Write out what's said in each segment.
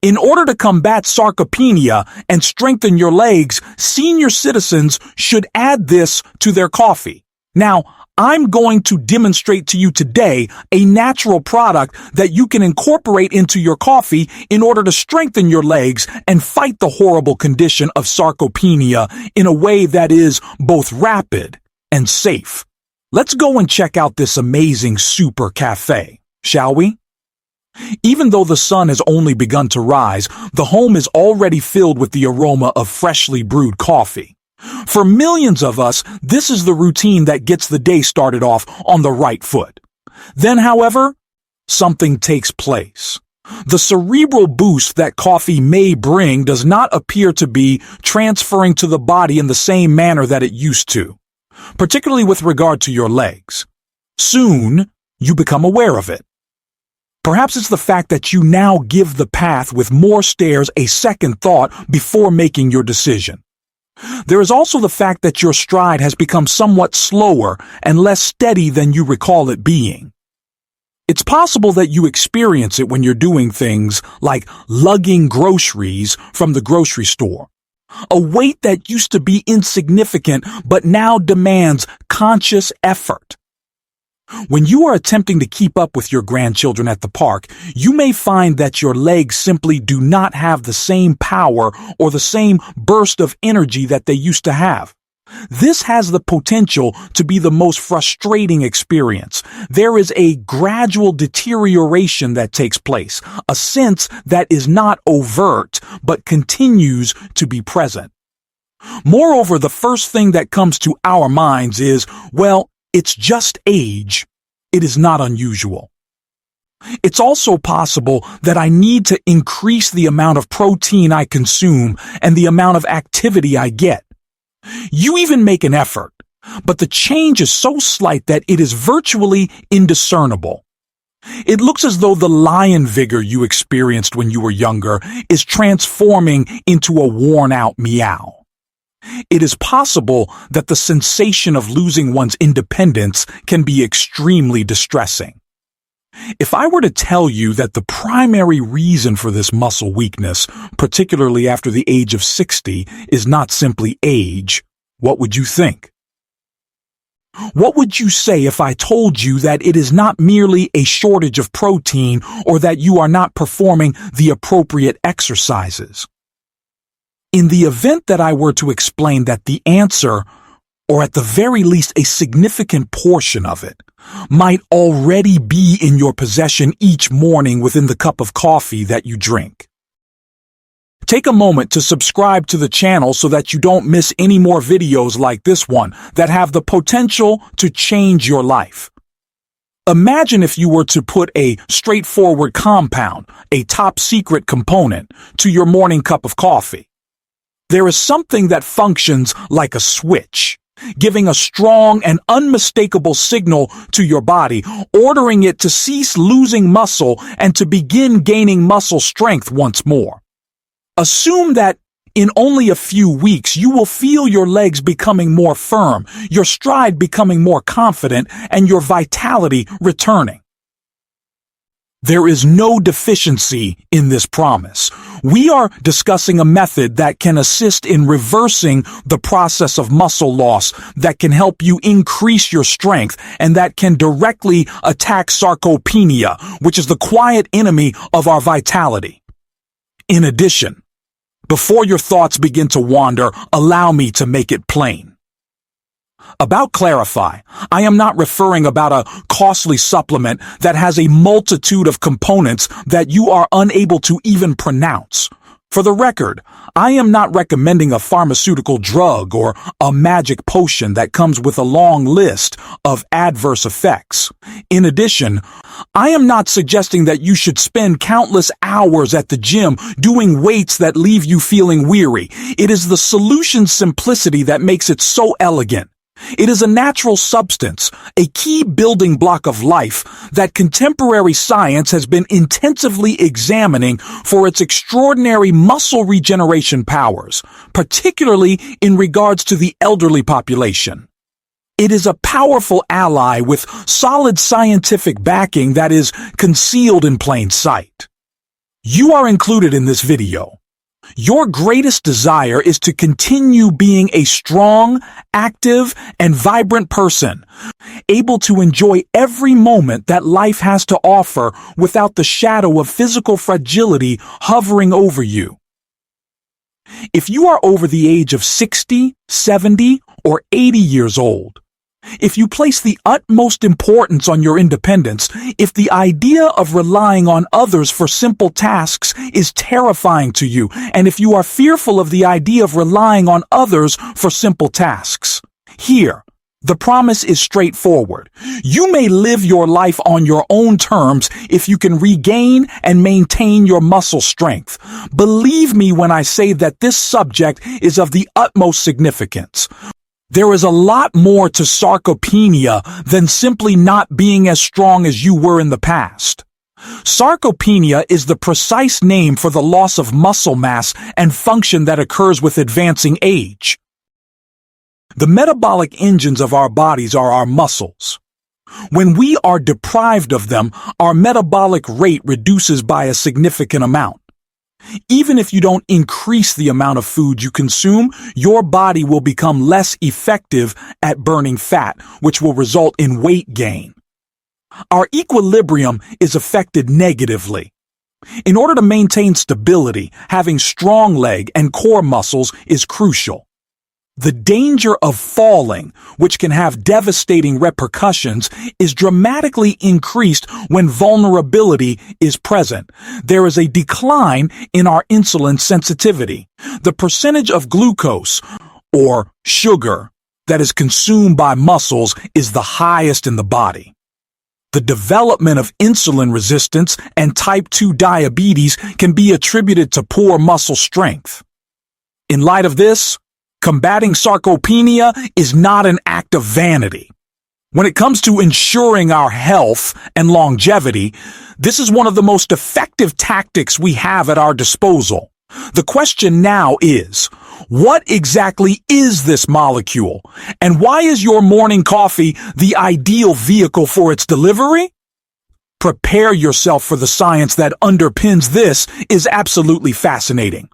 In order to combat sarcopenia and strengthen your legs, senior citizens should add this to their coffee. Now, I'm going to demonstrate to you today a natural product that you can incorporate into your coffee in order to strengthen your legs and fight the horrible condition of sarcopenia in a way that is both rapid and safe. Let's go and check out this amazing super cafe, shall we? Even though the sun has only begun to rise, the home is already filled with the aroma of freshly brewed coffee. For millions of us, this is the routine that gets the day started off on the right foot. Then, however, something takes place. The cerebral boost that coffee may bring does not appear to be transferring to the body in the same manner that it used to, particularly with regard to your legs. Soon, you become aware of it. Perhaps it's the fact that you now give the path with more stairs a second thought before making your decision. There is also the fact that your stride has become somewhat slower and less steady than you recall it being. It's possible that you experience it when you're doing things like lugging groceries from the grocery store. A weight that used to be insignificant but now demands conscious effort. When you are attempting to keep up with your grandchildren at the park, you may find that your legs simply do not have the same power or the same burst of energy that they used to have. This has the potential to be the most frustrating experience. There is a gradual deterioration that takes place, a sense that is not overt but continues to be present. Moreover, the first thing that comes to our minds is, well, it's just age. It is not unusual. It's also possible that I need to increase the amount of protein I consume and the amount of activity I get. You even make an effort, but the change is so slight that it is virtually indiscernible. It looks as though the lion vigor you experienced when you were younger is transforming into a worn-out meow. It is possible that the sensation of losing one's independence can be extremely distressing. If I were to tell you that the primary reason for this muscle weakness, particularly after the age of 60, is not simply age, what would you think? What would you say if I told you that it is not merely a shortage of protein or that you are not performing the appropriate exercises? In the event that I were to explain that the answer, or at the very least a significant portion of it, might already be in your possession each morning within the cup of coffee that you drink. Take a moment to subscribe to the channel so that you don't miss any more videos like this one that have the potential to change your life. Imagine if you were to put a straightforward compound, a top secret component, to your morning cup of coffee. There is something that functions like a switch, giving a strong and unmistakable signal to your body, ordering it to cease losing muscle and to begin gaining muscle strength once more. Assume that in only a few weeks you will feel your legs becoming more firm, your stride becoming more confident, and your vitality returning. There is no deficiency in this promise. We are discussing a method that can assist in reversing the process of muscle loss, that can help you increase your strength, and that can directly attack sarcopenia, which is the quiet enemy of our vitality. In addition, before your thoughts begin to wander, allow me to make it plain. About Clarify, I am not referring about a costly supplement that has a multitude of components that you are unable to even pronounce. For the record, I am not recommending a pharmaceutical drug or a magic potion that comes with a long list of adverse effects. In addition, I am not suggesting that you should spend countless hours at the gym doing weights that leave you feeling weary. It is the solution's simplicity that makes it so elegant. It is a natural substance, a key building block of life that contemporary science has been intensively examining for its extraordinary muscle regeneration powers, particularly in regards to the elderly population. It is a powerful ally with solid scientific backing that is concealed in plain sight. You are included in this video. Your greatest desire is to continue being a strong, active, and vibrant person, able to enjoy every moment that life has to offer without the shadow of physical fragility hovering over you. If you are over the age of 60, 70, or 80 years old, if you place the utmost importance on your independence, if the idea of relying on others for simple tasks is terrifying to you, and if you are fearful of the idea of relying on others for simple tasks, here, the promise is straightforward. You may live your life on your own terms if you can regain and maintain your muscle strength. Believe me when I say that this subject is of the utmost significance. There is a lot more to sarcopenia than simply not being as strong as you were in the past. Sarcopenia is the precise name for the loss of muscle mass and function that occurs with advancing age. The metabolic engines of our bodies are our muscles. When we are deprived of them, our metabolic rate reduces by a significant amount. Even if you don't increase the amount of food you consume, your body will become less effective at burning fat, which will result in weight gain. Our equilibrium is affected negatively. In order to maintain stability, having strong leg and core muscles is crucial. The danger of falling, which can have devastating repercussions, is dramatically increased when vulnerability is present. There is a decline in our insulin sensitivity. The percentage of glucose, or sugar, that is consumed by muscles is the highest in the body. The development of insulin resistance and type 2 diabetes can be attributed to poor muscle strength. In light of this, combating sarcopenia is not an act of vanity. When it comes to ensuring our health and longevity, this is one of the most effective tactics we have at our disposal. The question now is, what exactly is this molecule? And why is your morning coffee the ideal vehicle for its delivery? Prepare yourself for the science that underpins this is absolutely fascinating.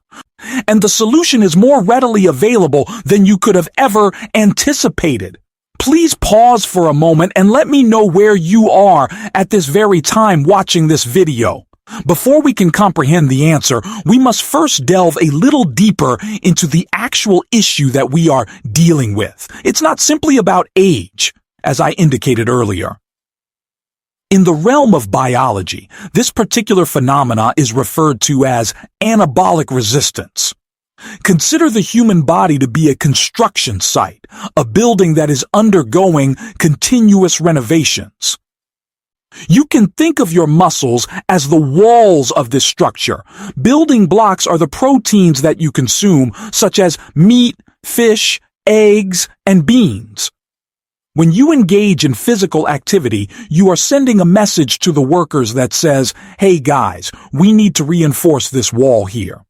And the solution is more readily available than you could have ever anticipated. Please pause for a moment and let me know where you are at this very time watching this video. Before we can comprehend the answer, we must first delve a little deeper into the actual issue that we are dealing with. It's not simply about age, as I indicated earlier. In the realm of biology, this particular phenomena is referred to as anabolic resistance. Consider the human body to be a construction site, a building that is undergoing continuous renovations. You can think of your muscles as the walls of this structure. Building blocks are the proteins that you consume, such as meat, fish, eggs, and beans. When you engage in physical activity, you are sending a message to the workers that says, "Hey guys, we need to reinforce this wall here."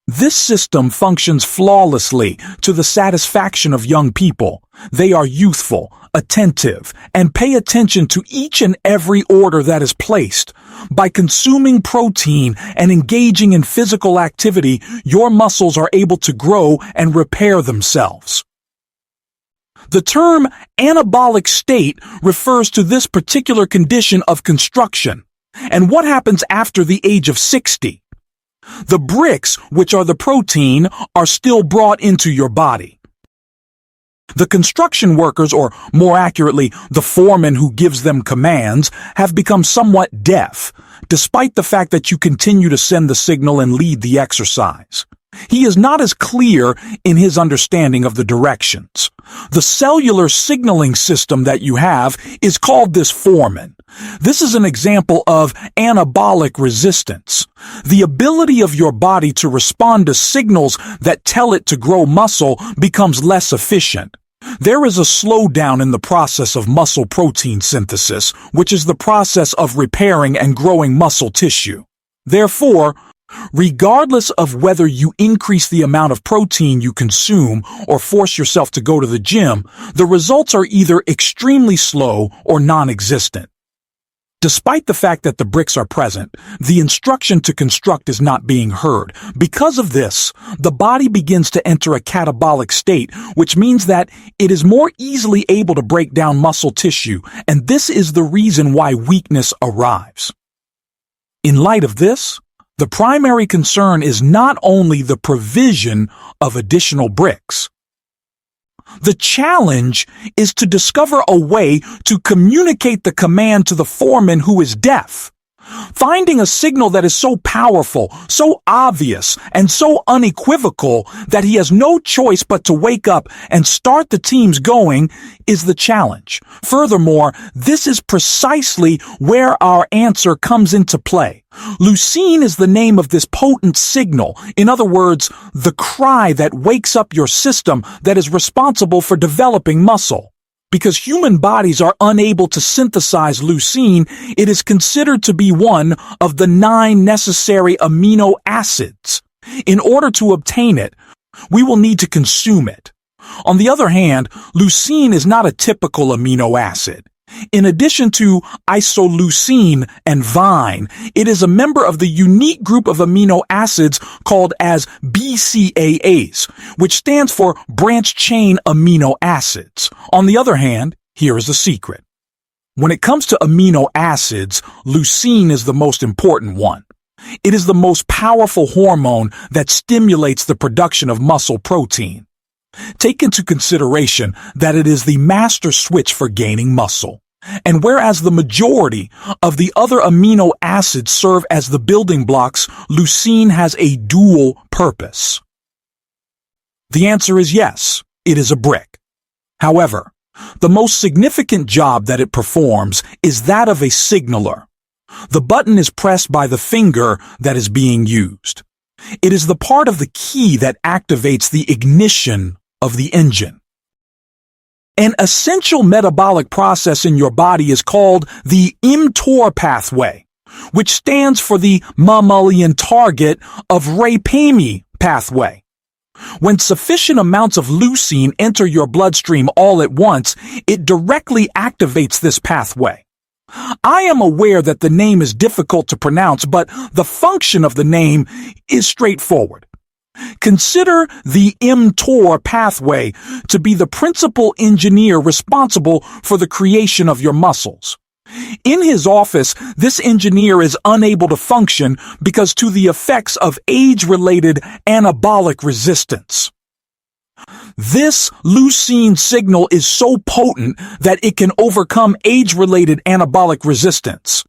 This system functions flawlessly to the satisfaction of young people. They are youthful, attentive, and pay attention to each and every order that is placed. By consuming protein and engaging in physical activity, your muscles are able to grow and repair themselves. The term anabolic state refers to this particular condition of construction. And what happens after the age of 60? The bricks, which are the protein, are still brought into your body. The construction workers, or more accurately, the foreman who gives them commands, have become somewhat deaf, despite the fact that you continue to send the signal and lead the exercise. He is not as clear in his understanding of the directions. The cellular signaling system that you have is called this foreman. This is an example of anabolic resistance. The ability of your body to respond to signals that tell it to grow muscle becomes less efficient. There is a slowdown in the process of muscle protein synthesis, which is the process of repairing and growing muscle tissue. Therefore, regardless of whether you increase the amount of protein you consume or force yourself to go to the gym, the results are either extremely slow or non-existent. Despite the fact that the bricks are present, the instruction to construct is not being heard. Because of this, the body begins to enter a catabolic state, which means that it is more easily able to break down muscle tissue, and this is the reason why weakness arrives. In light of this, the primary concern is not only the provision of additional bricks. The challenge is to discover a way to communicate the command to the foreman who is deaf. Finding a signal that is so powerful, so obvious, and so unequivocal that he has no choice but to wake up and start the teams going is the challenge. Furthermore, this is precisely where our answer comes into play. Leucine is the name of this potent signal. In other words, the cry that wakes up your system that is responsible for developing muscle. Because human bodies are unable to synthesize leucine, it is considered to be one of the 9 necessary amino acids. In order to obtain it, we will need to consume it. On the other hand, leucine is not a typical amino acid. In addition to isoleucine and vine, it is a member of the unique group of amino acids called as BCAAs, which stands for branch-chain amino acids. On the other hand, here is the secret. When it comes to amino acids, leucine is the most important one. It is the most powerful hormone that stimulates the production of muscle protein. Take into consideration that it is the master switch for gaining muscle. And whereas the majority of the other amino acids serve as the building blocks, leucine has a dual purpose. The answer is yes, it is a brick. However, the most significant job that it performs is that of a signaler. The button is pressed by the finger that is being used. It is the part of the key that activates the ignition of the engine. An essential metabolic process in your body is called the mTOR pathway, which stands for the mammalian target of Remedies pathway. When sufficient amounts of leucine enter your bloodstream all at once, it directly activates this pathway. I am aware that the name is difficult to pronounce, but the function of the name is straightforward. Consider the mTOR pathway to be the principal engineer responsible for the creation of your muscles. In his office, this engineer is unable to function because to the effects of age-related anabolic resistance. This leucine signal is so potent that it can overcome age-related anabolic resistance.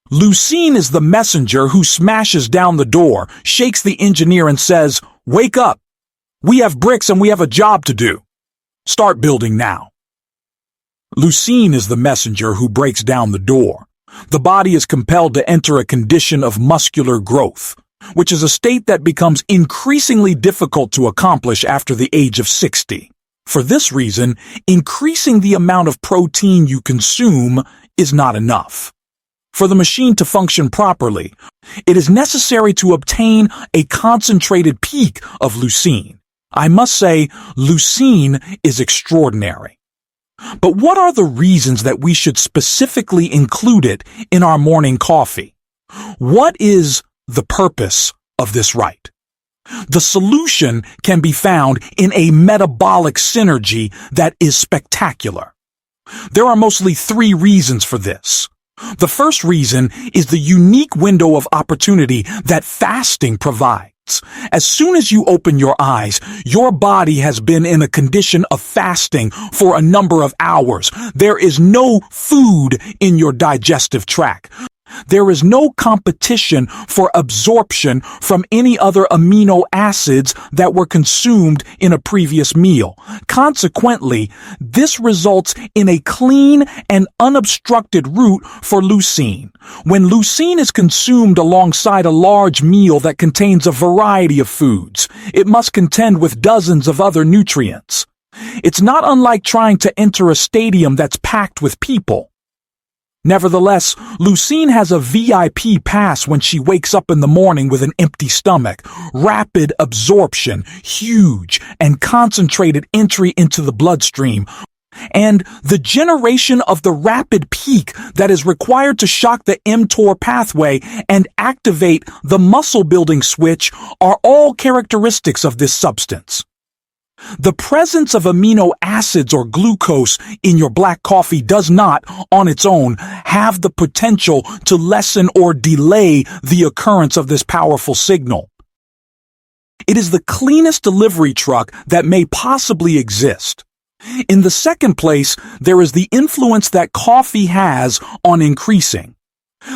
Leucine is the messenger who smashes down the door, shakes the engineer and says, "Wake up! We have bricks and we have a job to do. Start building now." Leucine is the messenger who breaks down the door. The body is compelled to enter a condition of muscular growth, which is a state that becomes increasingly difficult to accomplish after the age of 60. For this reason, increasing the amount of protein you consume is not enough. For the machine to function properly, it is necessary to obtain a concentrated peak of leucine. I must say, leucine is extraordinary. But what are the reasons that we should specifically include it in our morning coffee? What is the purpose of this right? The solution can be found in a metabolic synergy that is spectacular. There are mostly 3 reasons for this. The first reason is the unique window of opportunity that fasting provides. As soon as you open your eyes, your body has been in a condition of fasting for a number of hours. There is no food in your digestive tract. There is no competition for absorption from any other amino acids that were consumed in a previous meal. Consequently, this results in a clean and unobstructed route for leucine. When leucine is consumed alongside a large meal that contains a variety of foods, it must contend with dozens of other nutrients. It's not unlike trying to enter a stadium that's packed with people. Nevertheless, leucine has a VIP pass when she wakes up in the morning with an empty stomach. Rapid absorption, huge and concentrated entry into the bloodstream. and the generation of the rapid peak that is required to shock the mTOR pathway and activate the muscle-building switch are all characteristics of this substance. The presence of amino acids or glucose in your black coffee does not, on its own, have the potential to lessen or delay the occurrence of this powerful signal. It is the cleanest delivery truck that may possibly exist. In the second place, there is the influence that coffee has on increasing.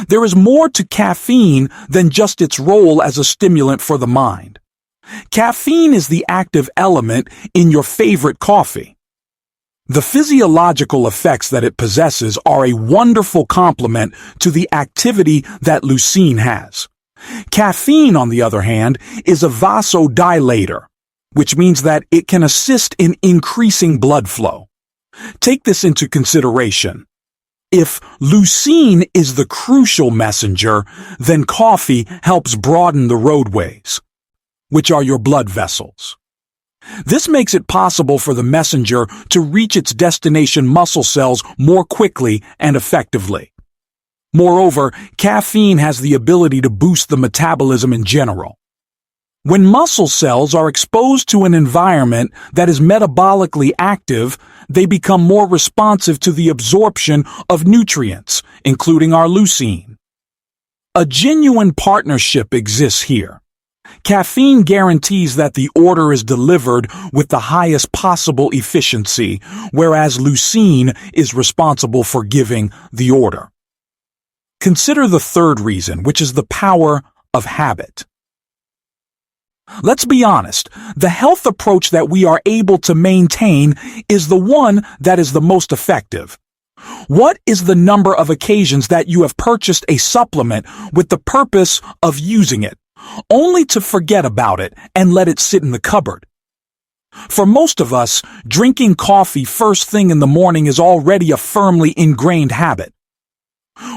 There is more to caffeine than just its role as a stimulant for the mind. Caffeine is the active element in your favorite coffee. The physiological effects that it possesses are a wonderful complement to the activity that leucine has. Caffeine, on the other hand, is a vasodilator, which means that it can assist in increasing blood flow. Take this into consideration. If leucine is the crucial messenger, then coffee helps broaden the roadways, which are your blood vessels. This makes it possible for the messenger to reach its destination muscle cells more quickly and effectively. Moreover, caffeine has the ability to boost the metabolism in general. When muscle cells are exposed to an environment that is metabolically active, they become more responsive to the absorption of nutrients, including our leucine. A genuine partnership exists here. Caffeine guarantees that the order is delivered with the highest possible efficiency, whereas leucine is responsible for giving the order. Consider the third reason, which is the power of habit. Let's be honest, the health approach that we are able to maintain is the one that is the most effective. What is the number of occasions that you have purchased a supplement with the purpose of using it, only to forget about it and let it sit in the cupboard? For most of us, drinking coffee first thing in the morning is already a firmly ingrained habit.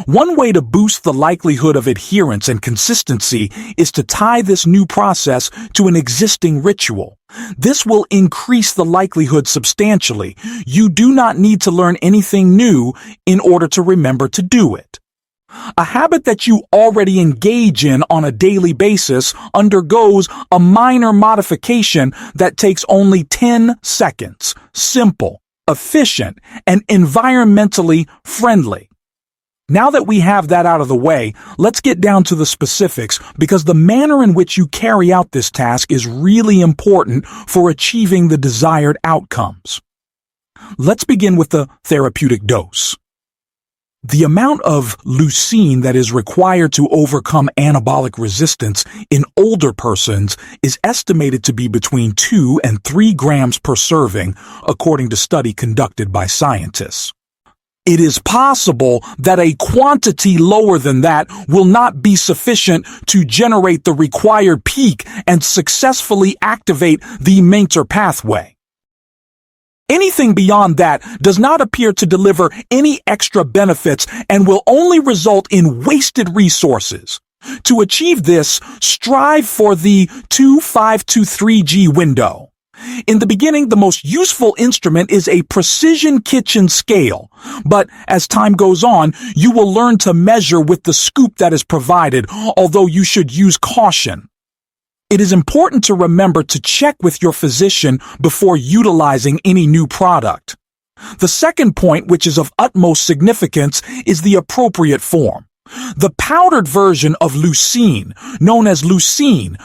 One way to boost the likelihood of adherence and consistency is to tie this new process to an existing ritual. This will increase the likelihood substantially. You do not need to learn anything new in order to remember to do it. A habit that you already engage in on a daily basis undergoes a minor modification that takes only 10 seconds. Simple, efficient, and environmentally friendly. Now that we have that out of the way, let's get down to the specifics, because the manner in which you carry out this task is really important for achieving the desired outcomes. Let's begin with the therapeutic dose. The amount of leucine that is required to overcome anabolic resistance in older persons is estimated to be between 2 and 3 grams per serving, according to study conducted by scientists. It is possible that a quantity lower than that will not be sufficient to generate the required peak and successfully activate the mTOR pathway. Anything beyond that does not appear to deliver any extra benefits and will only result in wasted resources. To achieve this, strive for the 2-5-2-3G window. In the beginning, the most useful instrument is a precision kitchen scale, but as time goes on, you will learn to measure with the scoop that is provided, although you should use caution. It is important to remember to check with your physician before utilizing any new product. The second point, which is of utmost significance, is the appropriate form. The powdered version of leucine, known as leucine,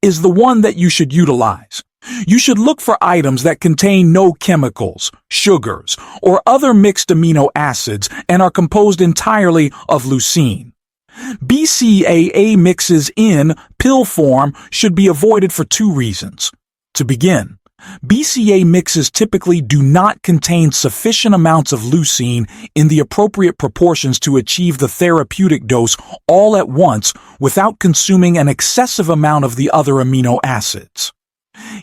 is the one that you should utilize. You should look for items that contain no chemicals, sugars, or other mixed amino acids and are composed entirely of leucine. BCAA mixes in pill form should be avoided for 2 reasons. To begin, BCA mixes typically do not contain sufficient amounts of leucine in the appropriate proportions to achieve the therapeutic dose all at once without consuming an excessive amount of the other amino acids.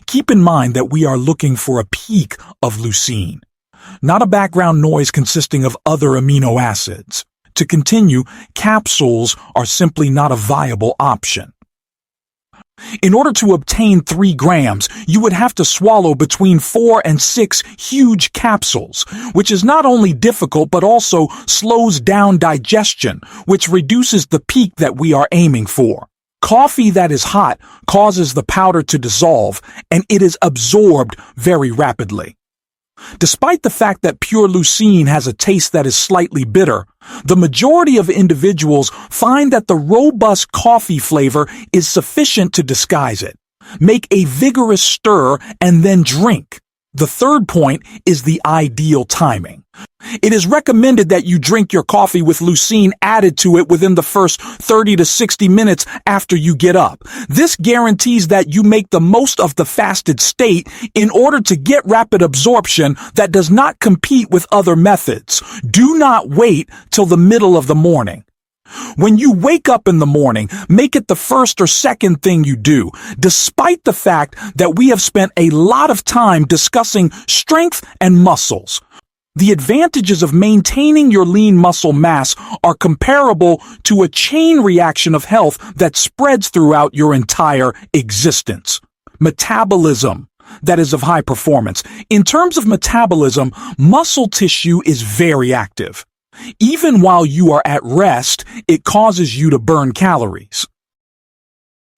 Keep in mind that we are looking for a peak of leucine, not a background noise consisting of other amino acids. To continue, capsules are simply not a viable option. In order to obtain 3 grams, you would have to swallow between 4 and 6 huge capsules, which is not only difficult but also slows down digestion, which reduces the peak that we are aiming for. Coffee that is hot causes the powder to dissolve, and it is absorbed very rapidly. Despite the fact that pure leucine has a taste that is slightly bitter, the majority of individuals find that the robust coffee flavor is sufficient to disguise it. Make a vigorous stir and then drink. The third point is the ideal timing. It is recommended that you drink your coffee with leucine added to it within the first 30 to 60 minutes after you get up. This guarantees that you make the most of the fasted state in order to get rapid absorption that does not compete with other methods. Do not wait till the middle of the morning. When you wake up in the morning, make it the first or second thing you do, despite the fact that we have spent a lot of time discussing strength and muscles. The advantages of maintaining your lean muscle mass are comparable to a chain reaction of health that spreads throughout your entire existence. Metabolism. That is of high performance. In terms of metabolism, muscle tissue is very active. Even while you are at rest, it causes you to burn calories.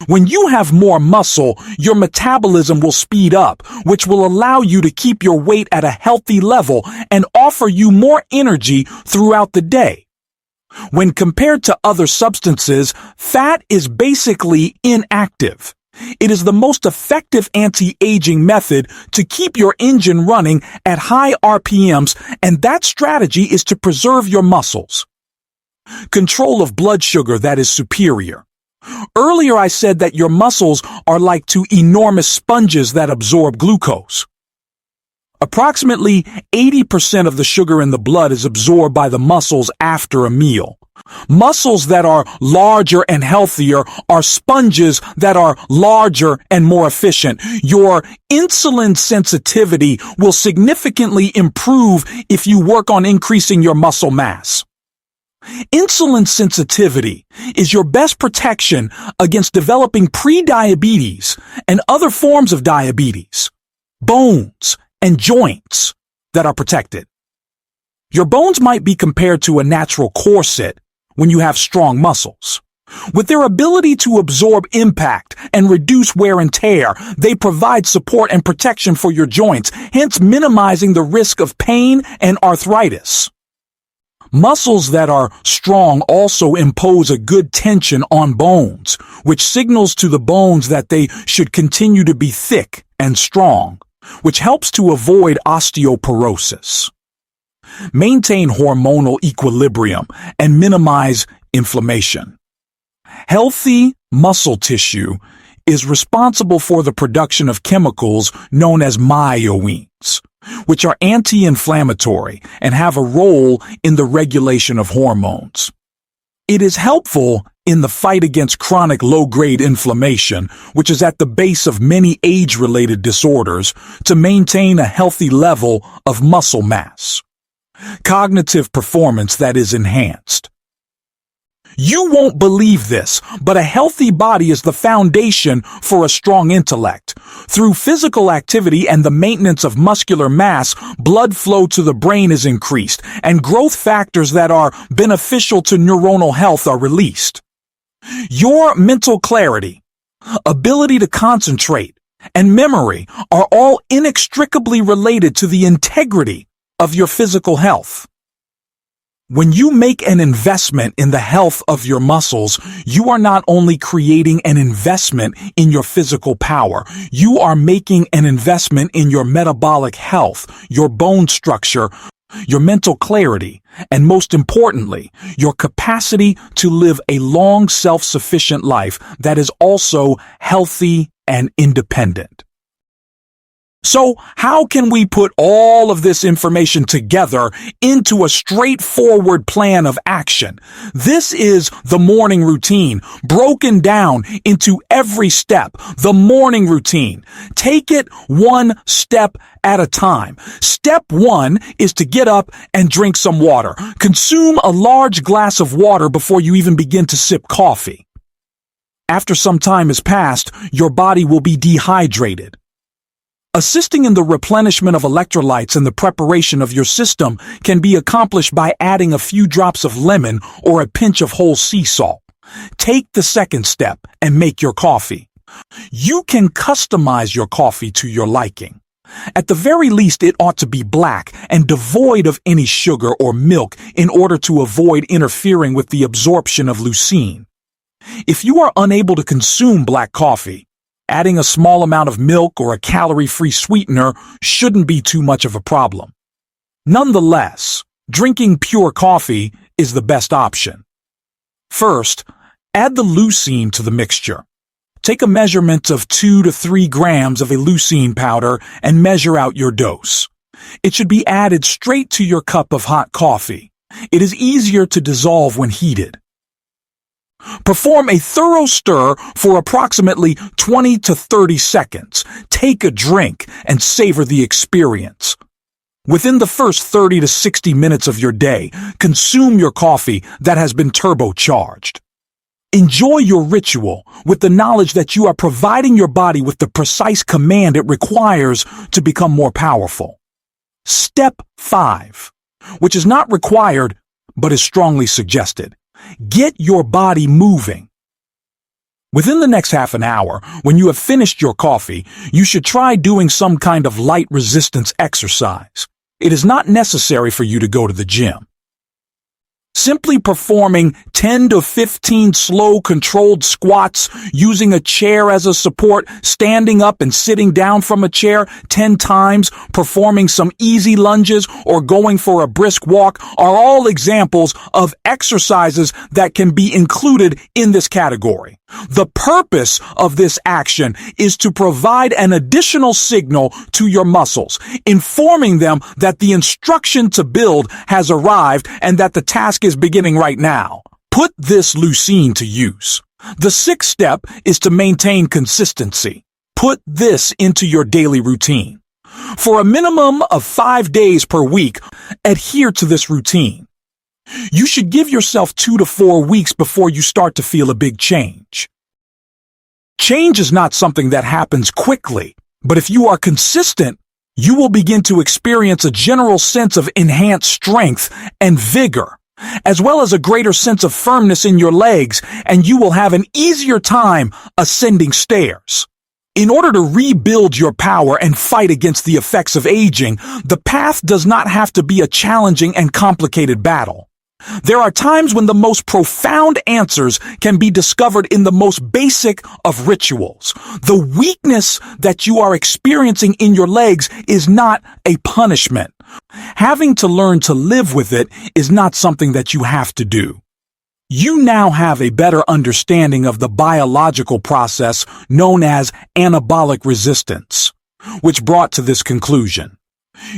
When you have more muscle, your metabolism will speed up, which will allow you to keep your weight at a healthy level and offer you more energy throughout the day. When compared to other substances, fat is basically inactive. It is the most effective anti-aging method to keep your engine running at high RPMs, and that strategy is to preserve your muscles. Control of blood sugar that is superior. Earlier I said that your muscles are like 2 enormous sponges that absorb glucose. Approximately 80% of the sugar in the blood is absorbed by the muscles after a meal. Muscles that are larger and healthier are sponges that are larger and more efficient. Your insulin sensitivity will significantly improve if you work on increasing your muscle mass. Insulin sensitivity is your best protection against developing prediabetes and other forms of diabetes. Bones and joints that are protected. Your bones might be compared to a natural corset when you have strong muscles. With their ability to absorb impact and reduce wear and tear, they provide support and protection for your joints, hence minimizing the risk of pain and arthritis. Muscles that are strong also impose a good tension on bones, which signals to the bones that they should continue to be thick and strong, which helps to avoid osteoporosis. Maintain hormonal equilibrium and minimize inflammation. Healthy muscle tissue is responsible for the production of chemicals known as myelins, which are anti-inflammatory and have a role in the regulation of hormones. It is helpful in the fight against chronic low-grade inflammation, which is at the base of many age-related disorders, to maintain a healthy level of muscle mass. Cognitive performance that is enhanced. You won't believe this, but a healthy body is the foundation for a strong intellect. Through physical activity and the maintenance of muscular mass, blood flow to the brain is increased, and growth factors that are beneficial to neuronal health are released. Your mental clarity, ability to concentrate, and memory are all inextricably related to the integrity of your physical health. When you make an investment in the health of your muscles, you are not only creating an investment in your physical power, you are making an investment in your metabolic health, your bone structure, your mental clarity, and most importantly, your capacity to live a long, self-sufficient life that is also healthy and independent. So how can we put all of this information together into a straightforward plan of action? This is the morning routine, broken down into every step. The morning routine. Take it one step at a time. Step 1 is to get up and drink some water. Consume a large glass of water before you even begin to sip coffee. After some time has passed, your body will be dehydrated. Assisting in the replenishment of electrolytes and the preparation of your system can be accomplished by adding a few drops of lemon or a pinch of whole sea salt. Take the second step and make your coffee. You can customize your coffee to your liking. At the very least, it ought to be black and devoid of any sugar or milk in order to avoid interfering with the absorption of leucine. If you are unable to consume black coffee, adding a small amount of milk or a calorie-free sweetener shouldn't be too much of a problem. Nonetheless, drinking pure coffee is the best option. First, add the leucine to the mixture. Take a measurement of 2 to 3 grams of a leucine powder and measure out your dose. It should be added straight to your cup of hot coffee. It is easier to dissolve when heated. Perform a thorough stir for approximately 20 to 30 seconds. Take a drink and savor the experience. Within the first 30 to 60 minutes of your day, consume your coffee that has been turbocharged. Enjoy your ritual with the knowledge that you are providing your body with the precise command it requires to become more powerful. Step 5, which is not required but is strongly suggested. Get your body moving. Within the next half an hour, when you have finished your coffee, you should try doing some kind of light resistance exercise. It is not necessary for you to go to the gym. Simply performing 10 to 15 slow, controlled squats, using a chair as a support, standing up and sitting down from a chair 10 times, performing some easy lunges, or going for a brisk walk are all examples of exercises that can be included in this category. The purpose of this action is to provide an additional signal to your muscles, informing them that the instruction to build has arrived and that the task is beginning right now. Put this leucine to use. The sixth step is to maintain consistency. Put this into your daily routine. For a minimum of 5 days per week, adhere to this routine. You should give yourself 2 to 4 weeks before you start to feel a big change. Change is not something that happens quickly, but if you are consistent, you will begin to experience a general sense of enhanced strength and vigor, as well as a greater sense of firmness in your legs, and you will have an easier time ascending stairs. In order to rebuild your power and fight against the effects of aging, the path does not have to be a challenging and complicated battle. There are times when the most profound answers can be discovered in the most basic of rituals. The weakness that you are experiencing in your legs is not a punishment. Having to learn to live with it is not something that you have to do. You now have a better understanding of the biological process known as anabolic resistance, which brought to this conclusion.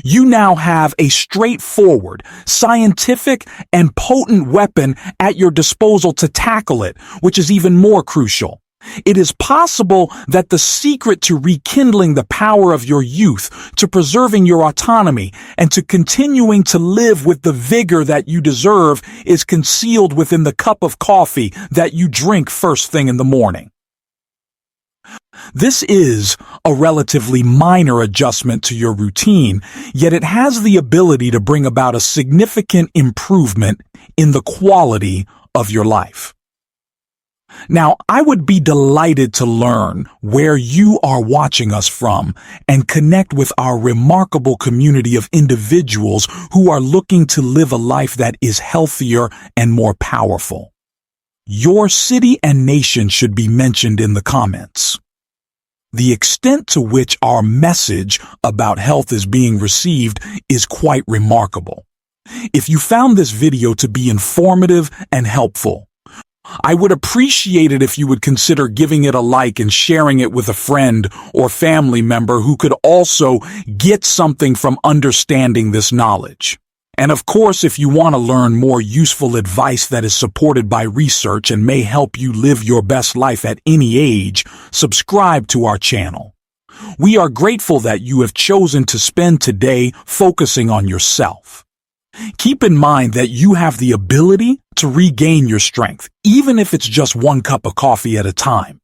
You now have a straightforward, scientific, and potent weapon at your disposal to tackle it, which is even more crucial. It is possible that the secret to rekindling the power of your youth, to preserving your autonomy, and to continuing to live with the vigor that you deserve is concealed within the cup of coffee that you drink first thing in the morning. This is a relatively minor adjustment to your routine, yet it has the ability to bring about a significant improvement in the quality of your life. Now, I would be delighted to learn where you are watching us from and connect with our remarkable community of individuals who are looking to live a life that is healthier and more powerful. Your city and nation should be mentioned in the comments. The extent to which our message about health is being received is quite remarkable. If you found this video to be informative and helpful, I would appreciate it if you would consider giving it a like and sharing it with a friend or family member who could also get something from understanding this knowledge. And of course, if you want to learn more useful advice that is supported by research and may help you live your best life at any age, subscribe to our channel. We are grateful that you have chosen to spend today focusing on yourself. Keep in mind that you have the ability to regain your strength, even if it's just one cup of coffee at a time.